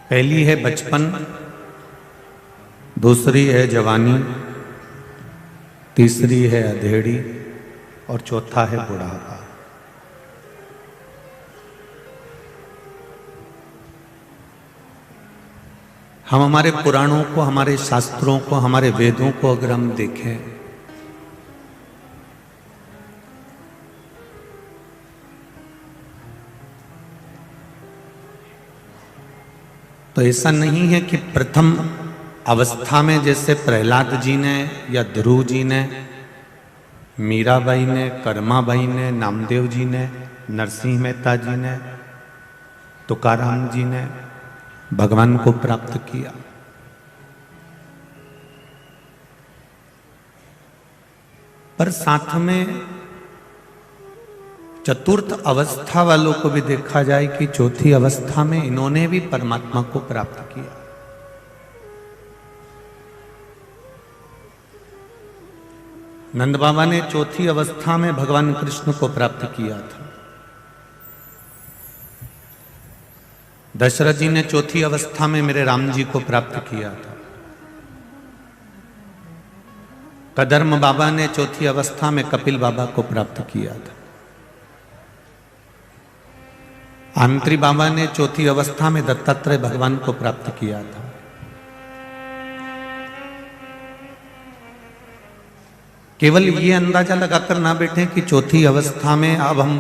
पहली है बचपन, दूसरी है जवानी, तीसरी है अधेड़ी और चौथा है बुढ़ापा। हम हमारे पुराणों को, हमारे शास्त्रों को, हमारे वेदों को अगर हम देखें तो ऐसा नहीं है कि प्रथम अवस्था में जैसे प्रहलाद जी ने या ध्रुव जी ने, मीराबाई ने, कर्माबाई ने, नामदेव जी ने, नरसिंह मेहता जी ने, तुकाराम जी ने भगवान को प्राप्त किया। पर साथ में चतुर्थ अवस्था वालों को भी देखा जाए कि चौथी अवस्था में इन्होंने भी परमात्मा को प्राप्त किया। नंद बाबा ने चौथी अवस्था में भगवान कृष्ण को प्राप्त किया था। दशरथ जी ने चौथी अवस्था में मेरे राम जी को प्राप्त किया था। कदर्म बाबा ने चौथी अवस्था में कपिल बाबा को प्राप्त किया था। आंत्री बाबा ने चौथी अवस्था में दत्तात्रेय भगवान को प्राप्त किया था। केवल ये अंदाजा लगाकर ना बैठे कि चौथी अवस्था में अब हम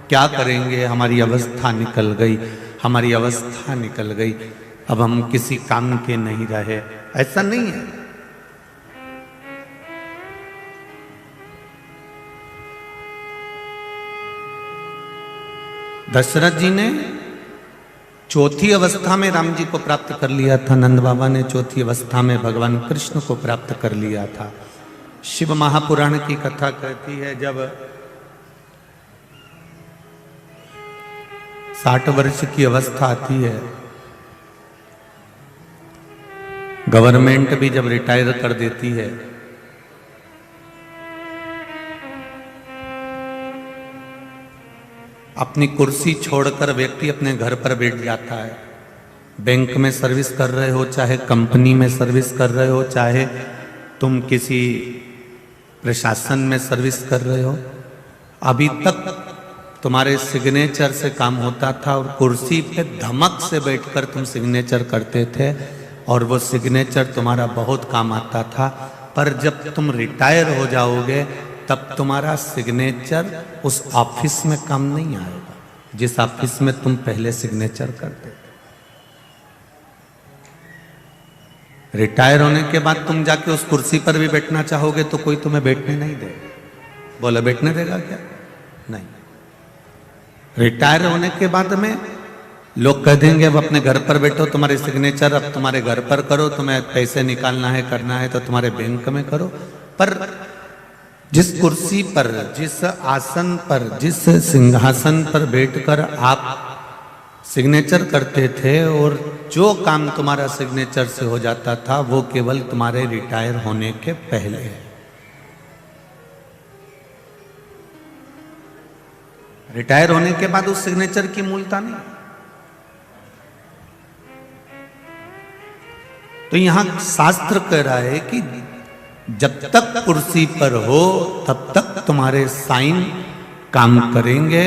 क्या करेंगे, हमारी अवस्था निकल गई, हमारी अवस्था निकल गई, अब हम किसी काम के नहीं रहे, ऐसा नहीं है। दशरथ जी ने चौथी अवस्था में राम जी को प्राप्त कर लिया था। नंद बाबा ने चौथी अवस्था में भगवान कृष्ण को प्राप्त कर लिया था। शिव महापुराण की कथा कहती है जब 60 वर्ष की अवस्था आती है, गवर्नमेंट भी जब रिटायर कर देती है, अपनी कुर्सी छोड़कर व्यक्ति अपने घर पर बैठ जाता है। बैंक में सर्विस कर रहे हो, चाहे कंपनी में सर्विस कर रहे हो, चाहे तुम किसी प्रशासन में सर्विस कर रहे हो, अभी तक तुम्हारे सिग्नेचर से काम होता था और कुर्सी पे धमक से बैठकर तुम सिग्नेचर करते थे और वो सिग्नेचर तुम्हारा बहुत काम आता था। पर जब तुम रिटायर हो जाओगे तब तुम्हारा सिग्नेचर उस ऑफिस में काम नहीं आएगा जिस ऑफिस में तुम पहले सिग्नेचर करते थे। रिटायर होने के बाद तुम जाके उस कुर्सी पर भी बैठना चाहोगे तो कोई तुम्हें बैठने नहीं देगा। बोला बैठने देगा क्या? नहीं। रिटायर होने के बाद में लोग कह देंगे अब अपने घर पर बैठो, तुम्हारे सिग्नेचर अब तुम्हारे घर पर करो, तुम्हें पैसे निकालना है, करना है तो तुम्हारे बैंक में करो। पर जिस कुर्सी पर, जिस आसन पर, जिस सिंहासन पर बैठकर आप सिग्नेचर करते थे और जो काम तुम्हारा सिग्नेचर से हो जाता था वो केवल तुम्हारे रिटायर होने के पहले है। रिटायर होने के बाद उस सिग्नेचर की मूलता नहीं। तो यहां शास्त्र कह रहा है कि जब तक कुर्सी पर हो तब तक तुम्हारे साइन काम करेंगे,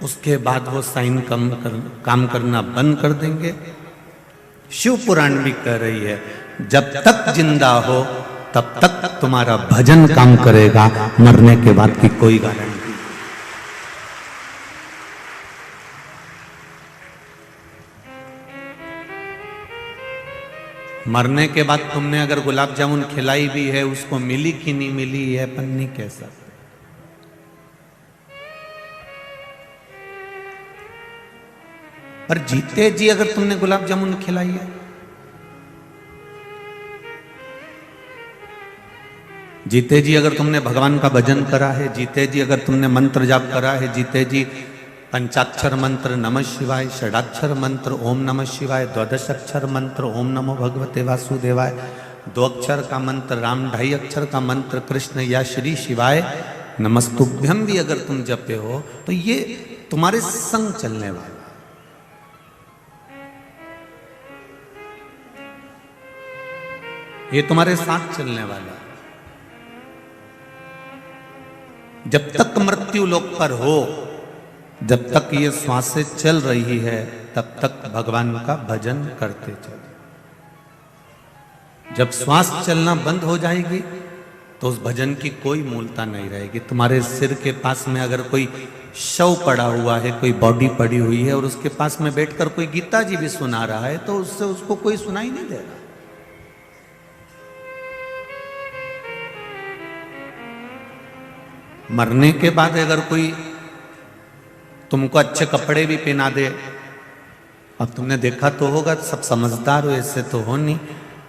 उसके बाद वो साइन काम करना बंद कर देंगे। शिव पुराण भी कह रही है जब तक जिंदा हो तब तक तुम्हारा भजन काम करेगा, मरने के बाद की कोई गारंटी। मरने के बाद तुमने अगर गुलाब जामुन खिलाई भी है, उसको मिली कि नहीं मिली है अपन नहीं कह सकते। पर जीते जी अगर तुमने गुलाब जामुन खिलाई है, जीते जी अगर तुमने भगवान का भजन करा है, जीते जी अगर तुमने मंत्र जाप करा है, जीते जी पंचाक्षर मंत्र नमः शिवाय, षडाक्षर मंत्र ओम नमः शिवाय, द्वादश अक्षर मंत्र ओम नमो भगवते वासुदेवाय, 2 अक्षर का मंत्र राम, 2.5 अक्षर का मंत्र कृष्ण या श्री शिवाय नमस्तुभ्यम भी अगर तुम जपे हो तो ये तुम्हारे संग चलने वाला। ये तुम्हारे साथ चलने वाला। जब तक मृत्यु लोक पर हो, जब तक ये श्वासें चल रही है, तब तक भगवान का भजन करते चलो। जब श्वास चलना बंद हो जाएगी तो उस भजन की कोई मूलता नहीं रहेगी। तुम्हारे सिर के पास में अगर कोई शव पड़ा हुआ है, कोई बॉडी पड़ी हुई है, और उसके पास में बैठकर कोई गीता जी भी सुना रहा है, तो उससे उसको कोई सुनाई नहीं देगा। मरने के बाद अगर कोई तुमको अच्छे कपड़े भी पहना दे, अब तुमने देखा तो होगा, सब समझदार हो, ऐसे तो हो नहीं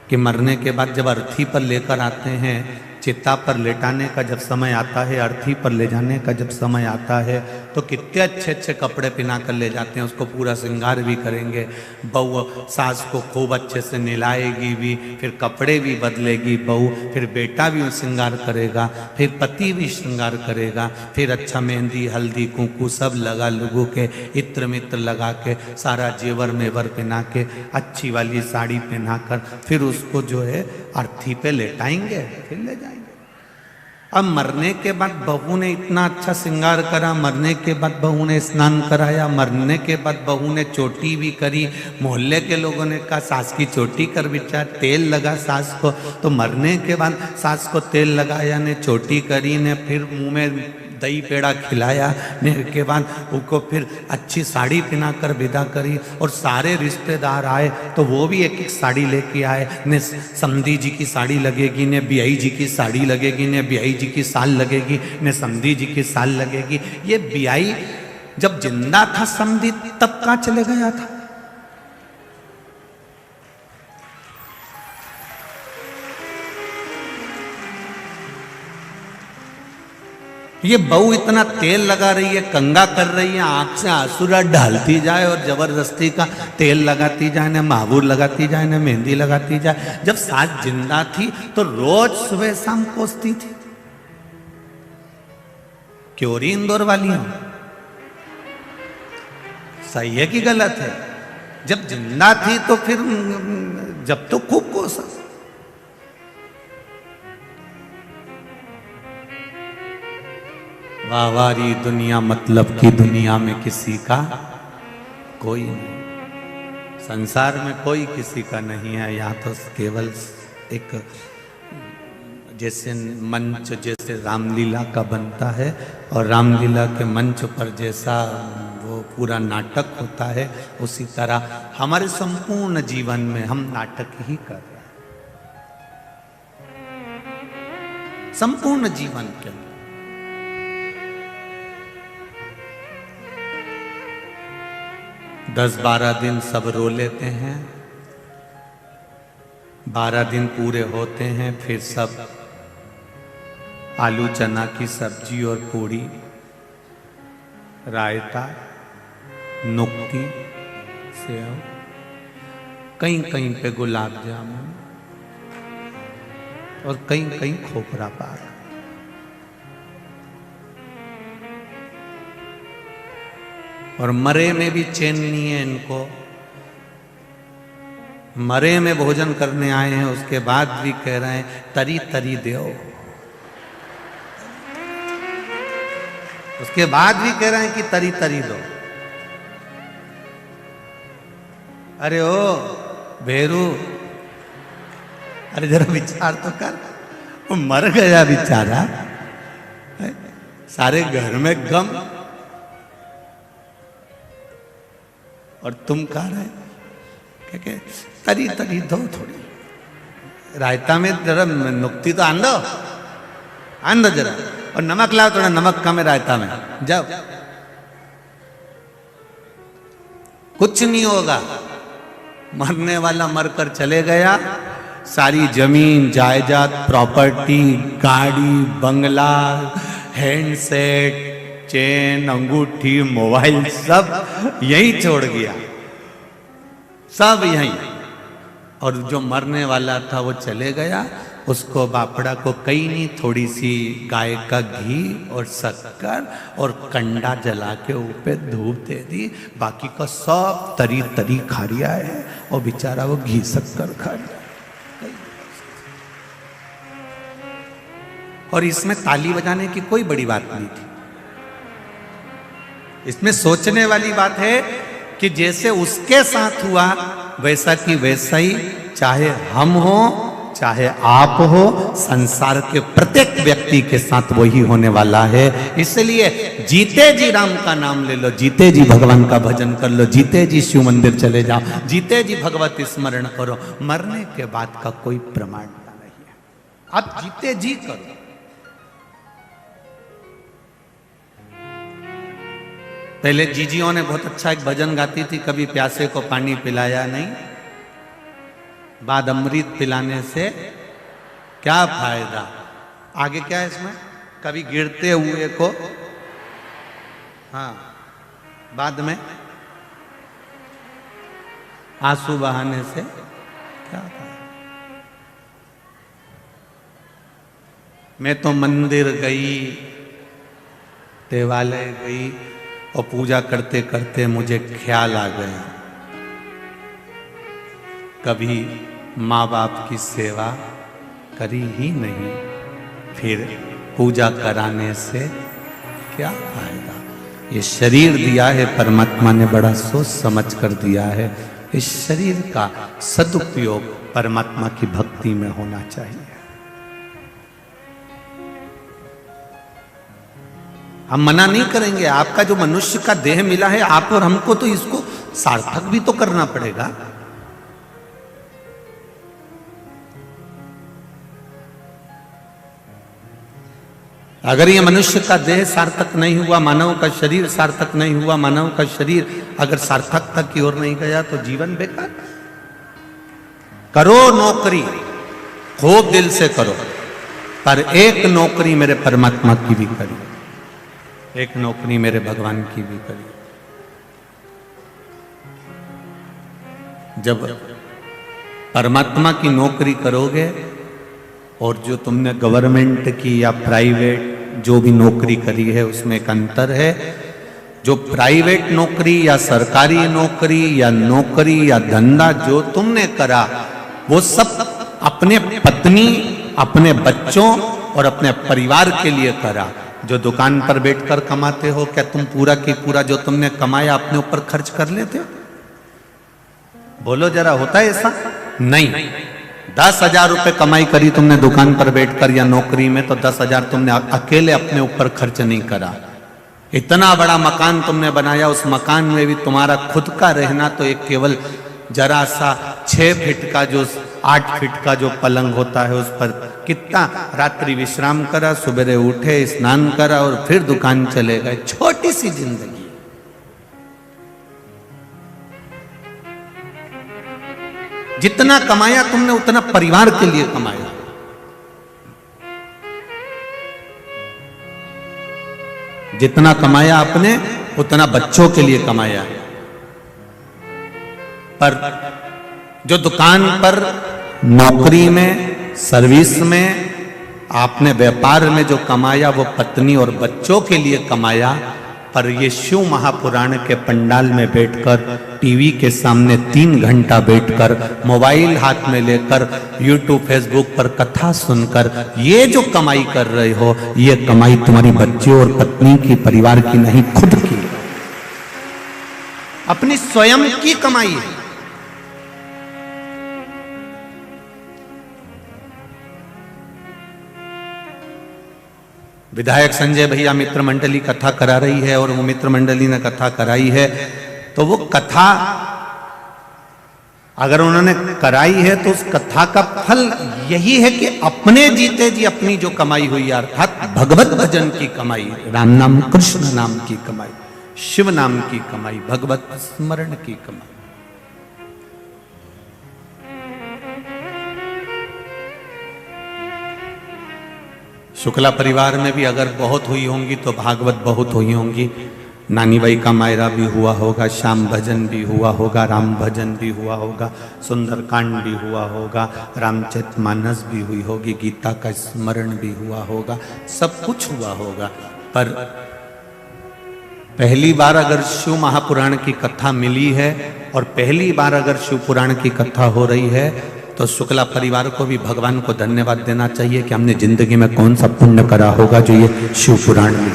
कि मरने के बाद जब अर्थी पर लेकर आते हैं, चिता पर लेटाने का जब समय आता है, अर्थी पर ले जाने का जब समय आता है, तो कितने अच्छे अच्छे कपड़े पहना कर ले जाते हैं, उसको पूरा श्रृंगार भी करेंगे। बहू सास को खूब अच्छे से नहलाएगी भी, फिर कपड़े भी बदलेगी बहू, फिर बेटा भी श्रृंगार करेगा, फिर पति भी श्रृंगार करेगा, फिर अच्छा मेहंदी हल्दी कुंकू सब लगा लुगू के, इत्र मित्र लगा के, सारा जेवर मेवर पहना के, अच्छी वाली साड़ी पहना कर फिर उसको जो है अर्थी पे लेटाएंगे, फिर ले जाएंगे। अब मरने के बाद बहू ने इतना अच्छा श्रृंगार करा, मरने के बाद बहू ने स्नान कराया, मरने के बाद बहू ने चोटी भी करी, मोहल्ले के लोगों ने कहा सास की चोटी कर बिचा, तेल लगा सास को, तो मरने के बाद सास को तेल लगाया ने, चोटी करी ने, फिर मुंह में दही पेड़ा खिलाया ने, के बाद उनको फिर अच्छी साड़ी पहना कर विदा करी, और सारे रिश्तेदार आए तो वो भी एक एक साड़ी लेके आए ने, समधी जी की साड़ी लगेगी ने, बियाई जी की साड़ी लगेगी ने, बियाई जी की साल लगेगी ने, समधी जी की साल लगेगी। ये बियाई जब जिंदा था समधी तब कहाँ चले गया था? ये बहू इतना तेल लगा रही है, कंगा कर रही है, आंख से आंसुरा डालती जाए और जबरदस्ती का तेल लगाती जाए ने, महावूर लगाती जाए ने, मेहंदी लगाती जाए। जब सास जिंदा थी तो रोज सुबह शाम कोसती थी। क्यों री इंदौर वाली हो? सही है कि गलत है? जब जिंदा थी तो फिर जब तो खूब कोसा। वाहवारी दुनिया मतलब की दुनिया में किसी का कोई नहीं, संसार में कोई किसी का नहीं है। यहाँ तो केवल एक जैसे मंच जैसे रामलीला का बनता है, और रामलीला के मंच पर जैसा वो पूरा नाटक होता है, उसी तरह हमारे संपूर्ण जीवन में हम नाटक ही कर रहे हैं। संपूर्ण जीवन के 10-12 दिन सब रो लेते हैं, 12 दिन पूरे होते हैं, फिर सब आलू चना की सब्जी और पूड़ी, रायता, नुक्ती, सेव, कहीं कहीं पे गुलाब जामुन और कहीं कहीं खोपरा पाक। और मरे में भी चैन नहीं है इनको। मरे में भोजन करने आए हैं, उसके बाद भी कह रहे हैं तरी तरी दो, उसके बाद भी कह रहे हैं कि तरी तरी दो। अरे ओ भेरू, अरे जरा विचार तो कर, वो मर गया बेचारा, सारे घर में गम, और तुम कह रहे क्या तरी तरी दो थोड़ी, रायता में जरा नुक्ती तो आन दो जरा, और नमक लाओ, थोड़ा नमक कम है रायता में, जाओ। कुछ नहीं होगा, मरने वाला मरकर चले गया, सारी जमीन जायदाद प्रॉपर्टी, गाड़ी बंगला, हैंडसेट, चेन, अंगूठी, मोबाइल सब यही छोड़ गया, सब यही। और जो मरने वाला था वो चले गया, उसको बापड़ा को कहीं नहीं, थोड़ी सी गाय का घी और शक्कर और कंडा जला के ऊपर धूप दे दी, बाकी का सब तरी तरी खा रिया है, और बेचारा वो घी शक्कर खा रिया। और इसमें ताली बजाने की कोई बड़ी बात नहीं थी। इसमें सोचने वाली बात है कि जैसे उसके साथ हुआ वैसा कि वैसा ही चाहे हम हो चाहे आप हो, संसार के प्रत्येक व्यक्ति के साथ वही होने वाला है। इसलिए जीते जी राम का नाम ले लो, जीते जी भगवान का भजन कर लो, जीते जी शिव मंदिर चले जाओ, जीते जी भगवत स्मरण करो। मरने के बाद का कोई प्रमाण नहीं है, आप जीते जी करो। पहले जीजियों ने बहुत अच्छा एक भजन गाती थी, कभी प्यासे को पानी पिलाया नहीं, बाद अमृत पिलाने से क्या फायदा। आगे क्या है इसमें, कभी गिरते हुए को, हाँ, बाद में आंसू बहाने से क्या फायदा। मैं तो मंदिर गई, देवालय गई और पूजा करते करते मुझे ख्याल आ गया, कभी माँ बाप की सेवा करी ही नहीं, फिर पूजा कराने से क्या फायदा। ये शरीर दिया है परमात्मा ने, बड़ा सोच समझ कर दिया है। इस शरीर का सदुपयोग परमात्मा की भक्ति में होना चाहिए। हम मना नहीं करेंगे, आपका जो मनुष्य का देह मिला है आप और हमको, तो इसको सार्थक भी तो करना पड़ेगा। अगर ये मनुष्य का देह सार्थक नहीं हुआ, मानव का शरीर सार्थक नहीं हुआ, मानव का शरीर अगर सार्थकता की ओर नहीं गया तो जीवन बेकार। करो नौकरी, खूब दिल से करो, पर एक नौकरी मेरे परमात्मा की भी करी, एक नौकरी मेरे भगवान की भी करी। जब परमात्मा की नौकरी करोगे, और जो तुमने गवर्नमेंट की या प्राइवेट जो भी नौकरी करी है उसमें एक अंतर है। जो प्राइवेट नौकरी या सरकारी नौकरी या नौकरी या धंधा जो तुमने करा, वो सब अपने पत्नी, अपने बच्चों और अपने परिवार के लिए करा। जो दुकान पर बैठकर कमाते हो, क्या तुम पूरा की पूरा जो तुमने कमाया अपने ऊपर खर्च कर लेते हो? बोलो जरा, होता है ऐसा? नहीं। 10,000 रुपए कमाई करी तुमने दुकान पर बैठकर या नौकरी में, तो 10,000 तुमने अकेले अपने ऊपर खर्च नहीं करा। इतना बड़ा मकान तुमने बनाया, उस मकान में भी तुम्हारा खुद का रहना तो एक केवल जरा सा 6 फीट का जो 8 फीट का जो पलंग होता है उस पर कितना रात्रि विश्राम करा, सुबह उठे, स्नान करा और फिर दुकान चले गए। छोटी सी जिंदगी। जितना कमाया तुमने उतना परिवार के लिए कमाया। जितना कमाया आपने उतना बच्चों के लिए कमाया। पर जो दुकान पर, नौकरी में, सर्विस में, आपने व्यापार में जो कमाया वो पत्नी और बच्चों के लिए कमाया। पर ये शिव महापुराण के पंडाल में बैठकर, टीवी के सामने 3 घंटा बैठकर, मोबाइल हाथ में लेकर, यूट्यूब फेसबुक पर कथा सुनकर ये जो कमाई कर रहे हो, ये कमाई तुम्हारी बच्चों और पत्नी की, परिवार की नहीं, खुद की, अपनी स्वयं की कमाई है। विधायक संजय भैया मित्र मंडली कथा करा रही है और वो मित्र मंडली ने कथा कराई है, तो वो कथा अगर उन्होंने कराई है तो उस कथा का फल यही है कि अपने जीते जी अपनी जो कमाई हुई, अर्थात भगवत भजन की कमाई, राम नाम, कृष्ण नाम की कमाई, शिव नाम की कमाई, भगवत स्मरण की कमाई। शुक्ला परिवार में भी अगर बहुत हुई होंगी तो भागवत बहुत हुई होंगी। नानी बाई का मायरा भी हुआ होगा, श्याम भजन भी हुआ होगा, राम भजन भी हुआ होगा, सुंदरकांड भी हुआ होगा, रामचरितमानस भी हुई होगी, गीता का स्मरण भी हुआ होगा, सब कुछ हुआ होगा। पर पहली बार अगर शिव महापुराण की कथा मिली है और पहली बार अगर शिव पुराण की कथा हो रही है तो शुक्ला परिवार को भी भगवान को धन्यवाद देना चाहिए कि हमने जिंदगी में कौन सा पुण्य करा होगा जो ये शिव पुराण में।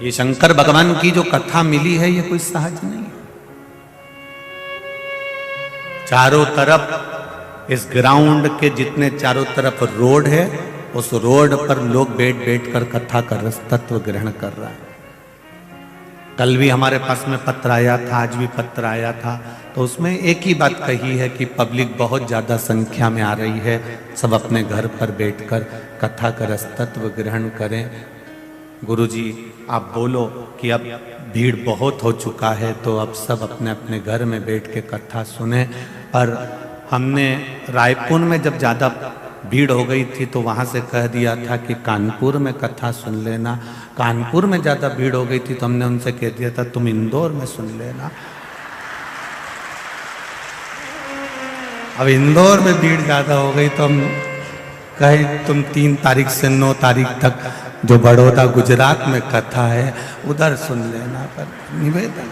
ये शंकर भगवान की जो कथा मिली है ये कोई सहज नहीं है। चारों तरफ इस ग्राउंड के जितने चारों तरफ रोड है, उस रोड पर लोग बैठ बैठ कर कथा कर रहे, तत्व ग्रहण कर रहा है। कल भी हमारे पास में पत्र आया था, आज भी पत्र आया था, तो उसमें एक ही बात कही है कि पब्लिक बहुत ज्यादा संख्या में आ रही है, सब अपने घर पर बैठकर कथा कर तत्व ग्रहण करें। गुरुजी आप बोलो कि अब भीड़ बहुत हो चुका है, तो अब सब अपने अपने घर में बैठ के कथा सुने। पर हमने रायपुर में जब ज़्यादा भीड़ हो गई थी तो वहाँ से कह दिया था कि कानपुर में कथा सुन लेना। कानपुर में ज़्यादा भीड़ हो गई थी तो हमने उनसे कह दिया था तुम इंदौर में सुन लेना। अब इंदौर में भीड़ ज़्यादा हो गई तो हम कहे तुम 3 तारीख से 9 तारीख तक जो बड़ौदा गुजरात में कथा है उधर सुन लेना। पर निवेदन